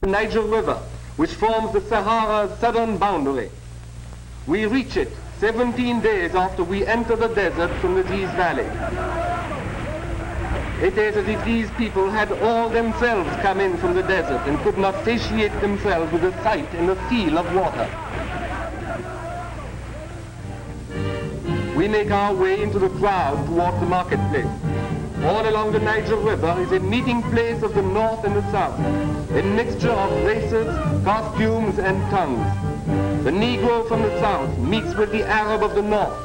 the Niger River, which forms the Sahara's southern boundary. We reach it 17 days after we enter the desert from the Ziz Valley. It is as if these people had all themselves come in from the desert and could not satiate themselves with the sight and the feel of water. We make our way into the crowd toward the marketplace. All along the Niger River is a meeting place of the North and the South, a mixture of races, costumes, and tongues. The Negro from the South meets with the Arab of the North,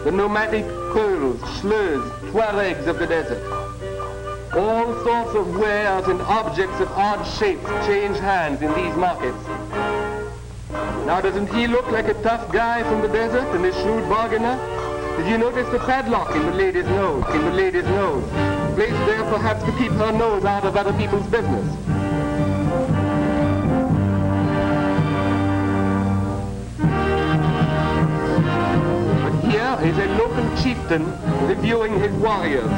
the nomadic Kurs, Shleurs, Tuaregs of the desert. All sorts of wares and objects of odd shapes change hands in these markets. Now, doesn't he look like a tough guy from the desert and a shrewd bargainer? Did you notice the padlock in the lady's nose, placed there perhaps to keep her nose out of other people's business? But here is a local chieftain reviewing his warriors.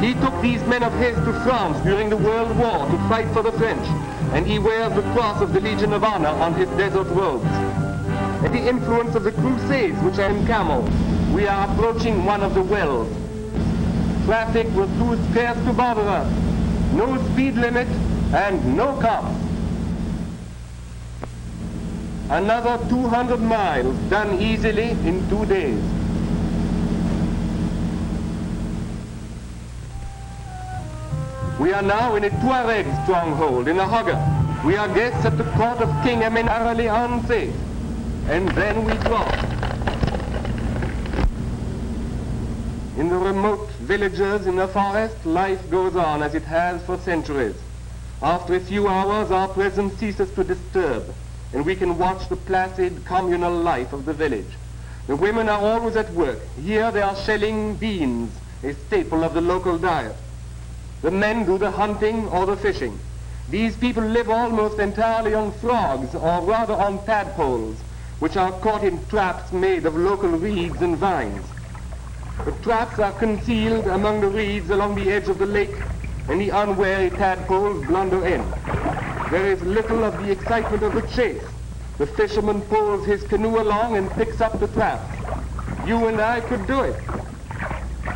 He took these men of his to France during the World War to fight for the French, and he wears the cross of the Legion of Honor on his desert robes. At the influence of the Crusades, which are in camel, we are approaching one of the wells. Traffic was too scarce to bother us. No speed limit and no cops. Another 200 miles done easily in 2 days. We are now in a Tuareg stronghold, in a Hogger. We are guests at the court of King Amin Ali Anse. And then we drop. In the remote villages in the forest, life goes on as it has for centuries. After a few hours, our presence ceases to disturb, and we can watch the placid communal life of the village. The women are always at work. Here they are shelling beans, a staple of the local diet. The men do the hunting or the fishing. These people live almost entirely on frogs, or rather on tadpoles, which are caught in traps made of local reeds and vines. The traps are concealed among the reeds along the edge of the lake, and the unwary tadpoles blunder in. There is little of the excitement of the chase. The fisherman pulls his canoe along and picks up the traps. You and I could do it.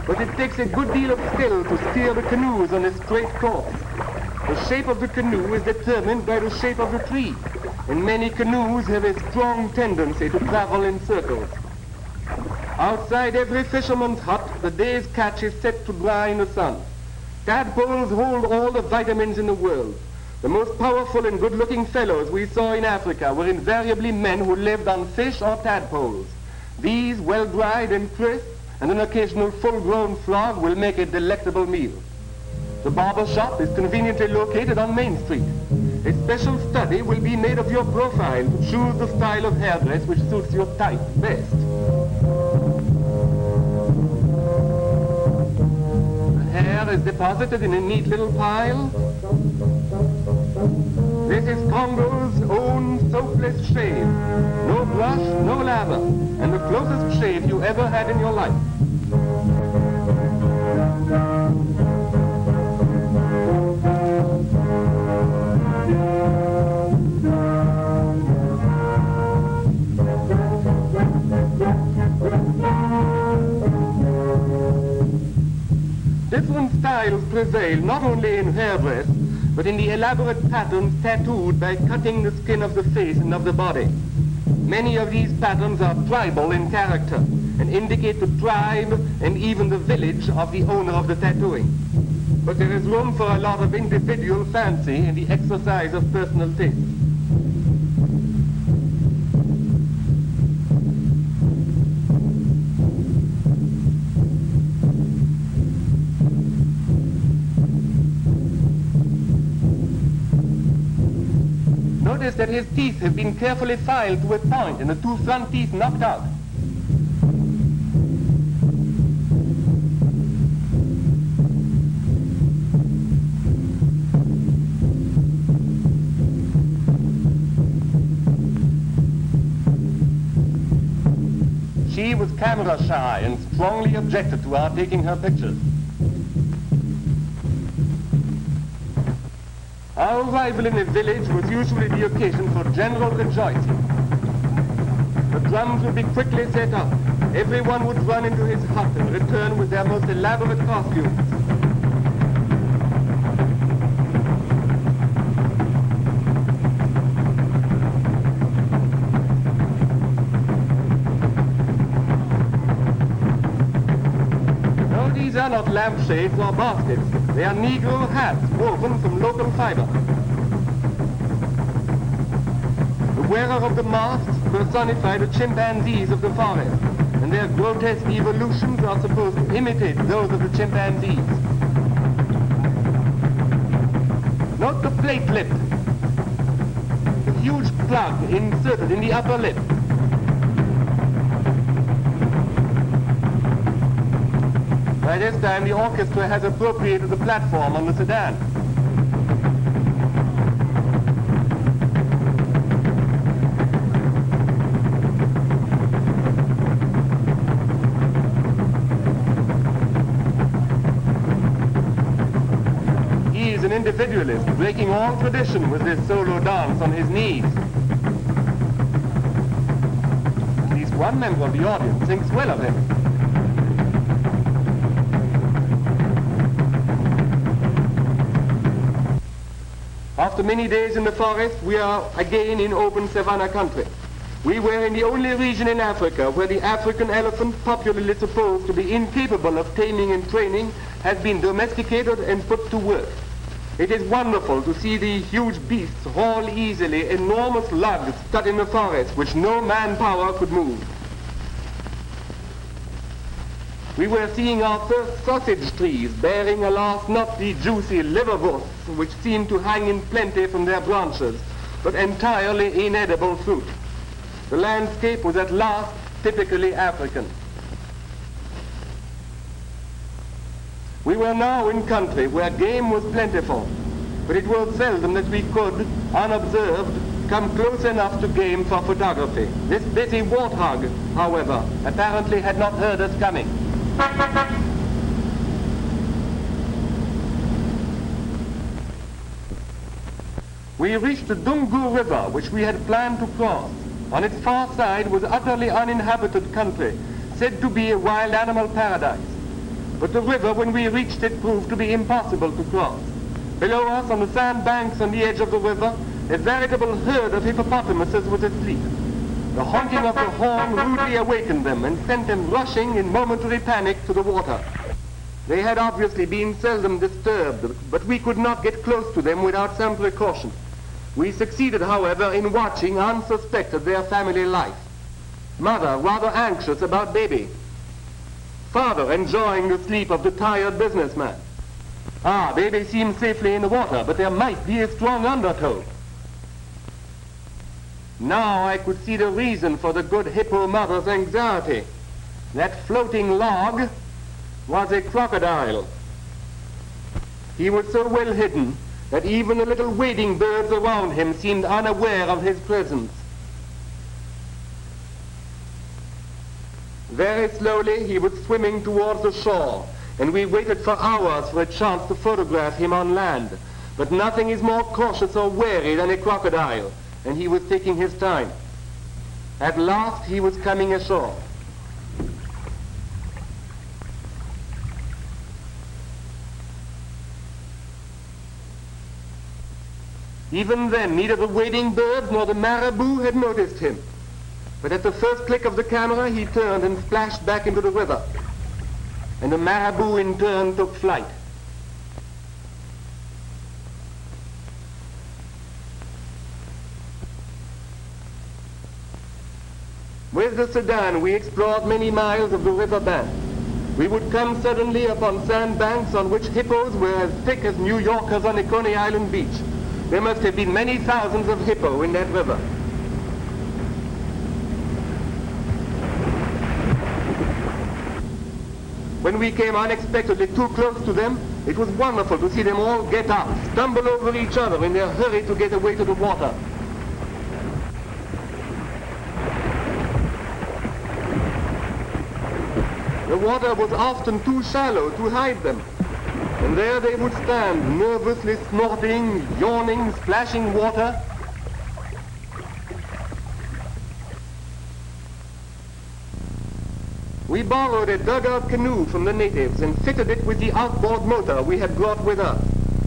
But it takes a good deal of skill to steer the canoes on a straight course. The shape of the canoe is determined by the shape of the tree, and many canoes have a strong tendency to travel in circles. Outside every fisherman's hut, the day's catch is set to dry in the sun. Tadpoles hold all the vitamins in the world. The most powerful and good-looking fellows we saw in Africa were invariably men who lived on fish or tadpoles. These, well-dried and crisp, and an occasional full-grown frog will make a delectable meal. The barber shop is conveniently located on Main Street. A special study will be made of your profile to choose the style of hairdress which suits your type best. The hair is deposited in a neat little pile. This is Congo's own soapless shave. No brush, no lather, and the closest shave you ever had in your life. Different styles prevail not only in hairdress, but in the elaborate patterns tattooed by cutting the skin of the face and of the body. Many of these patterns are tribal in character and indicate the tribe and even the village of the owner of the tattooing. But there is room for a lot of individual fancy in the exercise of personal taste. Notice that his teeth have been carefully filed to a point and the two front teeth knocked out. She was camera shy and strongly objected to our taking her pictures. Our arrival in a village was usually the occasion for general rejoicing. The drums would be quickly set up. Everyone would run into his hut and return with their most elaborate costumes. No, these are not lampshades or baskets. They are Negro hats woven from local fiber. The wearer of the masks personify the chimpanzees of the forest, and their grotesque evolutions are supposed to imitate those of the chimpanzees. Note the plate lip, the huge plug inserted in the upper lip. By this time, the orchestra has appropriated the platform on the sedan. He is an individualist, breaking all tradition with this solo dance on his knees. At least one member of the audience thinks well of him. After many days in the forest, we are again in open savanna country. We were in the only region in Africa where the African elephant, popularly supposed to be incapable of taming and training, has been domesticated and put to work. It is wonderful to see the huge beasts haul easily enormous lugs cut in the forest which no manpower could move. We were seeing our first sausage trees bearing, alas, not the juicy liverworts which seem to hang in plenty from their branches, but entirely inedible fruit. The landscape was at last typically African. We were now in country where game was plentiful, but it was seldom that we could, unobserved, come close enough to game for photography. This busy warthog, however, apparently had not heard us coming. We reached the Dungu River, which we had planned to cross. On its far side was utterly uninhabited country, said to be a wild animal paradise. But the river, when we reached it, proved to be impossible to cross. Below us, on the sandbanks on the edge of the river, a veritable herd of hippopotamuses was asleep. The honking of the horn rudely awakened them and sent them rushing in momentary panic to the water. They had obviously been seldom disturbed, but we could not get close to them without some precaution. We succeeded, however, in watching unsuspected their family life. Mother rather anxious about baby. Father enjoying the sleep of the tired businessman. Baby seemed safely in the water, but there might be a strong undertow. Now I could see the reason for the good hippo mother's anxiety. That floating log was a crocodile. He was so well hidden that even the little wading birds around him seemed unaware of his presence. Very slowly he was swimming towards the shore, and we waited for hours for a chance to photograph him on land. But nothing is more cautious or wary than a crocodile, and he was taking his time. At last he was coming ashore. Even then, neither the wading birds nor the marabou had noticed him. But at the first click of the camera, he turned and splashed back into the river. And the marabou in turn took flight. With the sedan, we explored many miles of the river bank. We would come suddenly upon sandbanks on which hippos were as thick as New Yorkers on a Coney Island beach. There must have been many thousands of hippo in that river. When we came unexpectedly too close to them, it was wonderful to see them all get up, stumble over each other in their hurry to get away to the water. The water was often too shallow to hide them. And there they would stand, nervously snorting, yawning, splashing water. We borrowed a dugout canoe from the natives and fitted it with the outboard motor we had brought with us.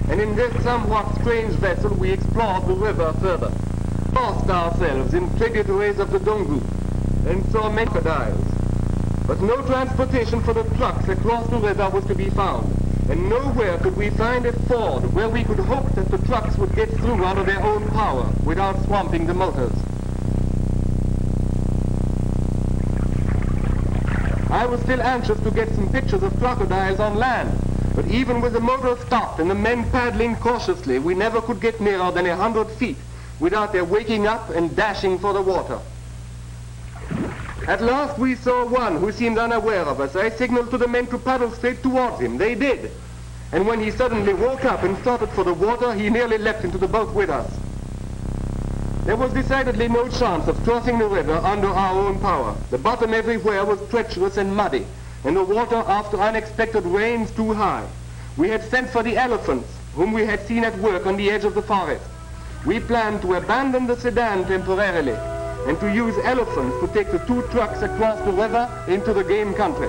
And in this somewhat strange vessel we explored the river further, lost ourselves in tributaries of the Dongu, and saw many crocodiles. But no transportation for the trucks across the river was to be found, and nowhere could we find a ford where we could hope that the trucks would get through out of their own power without swamping the motors. I was still anxious to get some pictures of crocodiles on land, but even with the motor stopped and the men paddling cautiously, we never could get nearer than 100 feet without their waking up and dashing for the water. At last we saw one who seemed unaware of us. I signaled to the men to paddle straight towards him. They did. And when he suddenly woke up and started for the water, he nearly leapt into the boat with us. There was decidedly no chance of crossing the river under our own power. The bottom everywhere was treacherous and muddy, and the water after unexpected rains too high. We had sent for the elephants, whom we had seen at work on the edge of the forest. We planned to abandon the sedan temporarily and to use elephants to take the two trucks across the river into the game country.